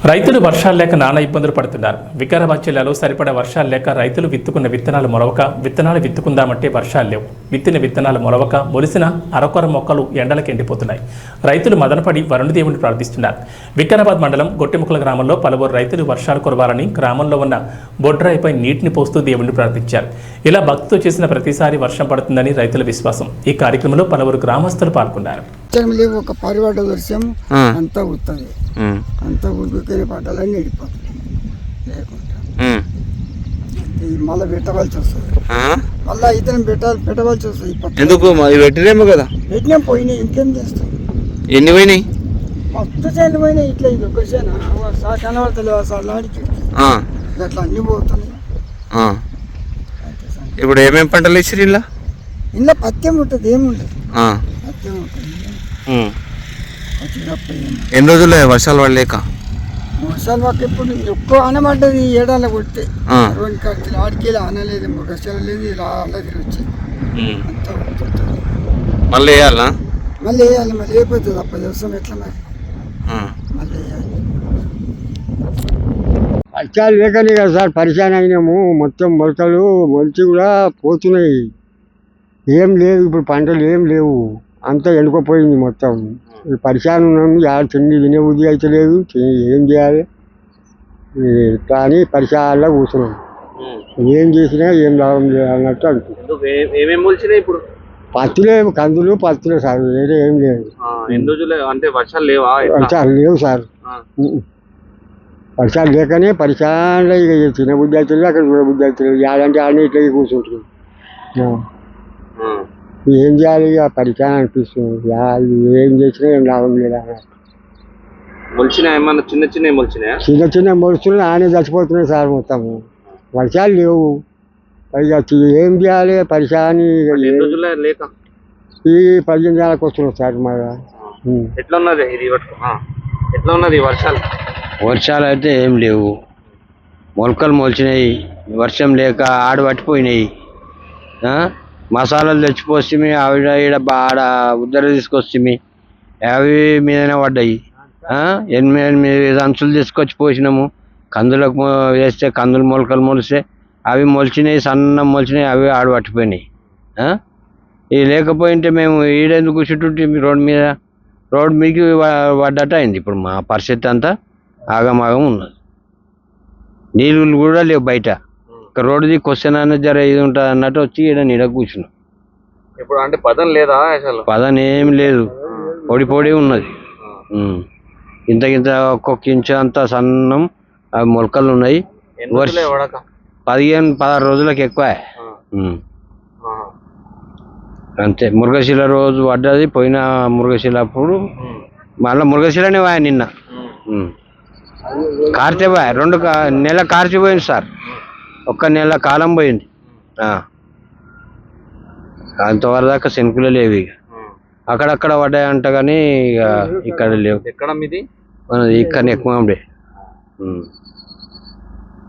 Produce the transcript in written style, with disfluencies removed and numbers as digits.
రైతులు వర్షాలు లేక నానా ఇబ్బందులు పడుతున్నారు. వికారాబాద్ జిల్లాలో సరిపడా వర్షాలు లేక రైతులు విత్తుకున్న విత్తనాలు మొలవక, విత్తనాలు విత్తుకుందామంటే వర్షాలు లేవు. విత్తిన విత్తనాలు మొలవక మొలిసిన అరకొర మొక్కలు ఎండలకు ఎండిపోతున్నాయి. రైతులు మదనపడి వరుణదేవుని ప్రార్థిస్తున్నారు. వికారాబాద్ మండలం గొట్టిముక్కల గ్రామంలో పలువురు రైతులు వర్షాలు కురవాలని గ్రామంలో ఉన్న బొడ్రాయిపై నీటిని పోస్తూ దేవుడిని ప్రార్థించారు. ఇలా భక్తితో చేసిన ప్రతిసారి వర్షం పడుతుందని రైతుల విశ్వాసం. ఈ కార్యక్రమంలో పలువురు గ్రామస్తులు పాల్గొన్నారు. ఒక పరివాట వర్షం అంతా ఉత్తది, అంతా ఉడికిన పంటలన్నీ ఎండిపోతాయి. లేకుండా మళ్ళీ పెట్టవలసి వస్తుంది, మళ్ళీ ఇతను పెట్టవలసి వస్తుంది. ఎందుకు పెట్టినేమో కదా, పెట్టినాం పోయినాయి. ఇంకేం చేస్తాం? ఎన్ని పోయినాయి? మొత్తం చేను పోయినాయి. ఇట్లా ఇది ఒక చేను కనబడతలేవు అసలు ఆడికి, అట్లా అన్ని పోతున్నాయి. ఇప్పుడు ఏమేమి పంటలు వేసారు ఇలా? ఇంట్లో పత్యం ఉంటుంది, ఏముంటుంది, పత్యం ఉంటుంది. ఎన్ని రోజులు వర్షాలు పడలేక? వర్షాలు పక్క ఇప్పుడు ఎక్కువ అనబడ్డది. ఏడాల కొడితే రెండు ఖర్చులు ఆడికి అనలేదు, వర్షాలు లేదు, ఇలా అల్లది వచ్చి అంతా మళ్ళీ వేయాలా? మళ్ళీ వేయాలి. మళ్ళీ అయిపోతుంది అప్ప వ్యవసాయం ఎట్లా మరి మళ్ళీ వేయాలి. వర్షాలు లేకనే కదా సార్ పరిశాన్ అయినాము. మొత్తం మొలకలు మొలిచి కూడా పోతున్నాయి. ఏం లేదు, ఇప్పుడు పంటలు ఏం లేవు, అంతా ఎండుకపోయింది మొత్తం. పరిశాన్ ఉన్నాము. తిండి తినే బుద్ధి అయితే లేదు, ఏం చేయాలి కానీ పరిశాలలో కూర్చున్నాం. ఏం చేసినా ఏం లాభం లేదు అన్నట్టు అనుకుంటున్నాం. ఇప్పుడు పత్తులే, కందులు పత్తులే సార్, వేరే ఏం లేదు. అంటే వర్షాలు లేవా? వర్షాలు లేవు సార్. వర్షాలు లేకనే పరిశాలలో ఇక తినే బుద్ధి అయితే లేదు, అక్కడ చూడ బుద్ధి అయితే లేదు. యాడంటే ఆడనే ఇట్లా కూర్చుంటున్నాం. ఏం చేయాలి? ఇక పరిచయం అనిపిస్తుంది. ఏం చేసినా ఏం లాభం లేదా. చిన్న చిన్న మొలుస్తున్నాయి, ఆనే చచ్చిపోతున్నాయి సార్ మొత్తం. వర్షాలు లేవు, ఇక ఏం చేయాలి? పరిశాని లేక ఈ 15 నెలలకు వస్తున్నాం సార్. మరి ఎట్లా ఉన్నది వర్షాలు? వర్షాలు అయితే ఏం లేవు, మొలకలు మొలిచినాయి. వర్షం లేక ఆడ పట్టిపోయినాయి. మసాలాలు తెచ్చిపోస్తే ఆవిడ ఈడ ఆడ ఉద్దర తీసుకొస్తే అవి మీదనే పడ్డాయి. 8 అంచులు తీసుకొచ్చి పోసినాము. కందులకు వేస్తే కందులు మొలకలు మొలిస్తే అవి మొలిచినాయి, సన్నం మొలిచినాయి, అవి ఆడ పట్టిపోయినాయి. ఇవి లేకపోయింటే మేము ఈడెందుకు చుట్టూ రోడ్డు మీకు పడ్డట్టు అయింది. ఇప్పుడు మా పరిస్థితి అంతా ఆగమాగం ఉన్నది. నీళ్ళు కూడా లేవు బయట. రోడ్డు దిక్కు వస్తేనన్నా జర ఇది ఉంటుంది అన్నట్టు వచ్చి ఈడ నీడ కూర్చున్నాం. ఇప్పుడు అంటే పదం లేదా? అసలు పదం ఏమి లేదు, పొడి పొడి ఉన్నది. ఇంత ఒక్కొక్క ఇంచు అంత సన్నం అవి మొలకలు ఉన్నాయి. 15-16 రోజులకు ఎక్కువ అంతే. మురుగశిల రోజు పడ్డది, పోయిన మురుగశిల అప్పుడు మళ్ళీ మురుగశిలనే వాయ నిన్న కార్తె వాయ 2 నెలల కార్చిపోయింది సార్. 1 నెల కాలం పోయింది. అంతవరకు దాకా శనుకులే లేవు. అక్కడక్కడ పడ్డాయంట కానీ ఇక ఇక్కడ లేవు. ఎక్కడ మీది? ఇక్కడ ఎక్కువ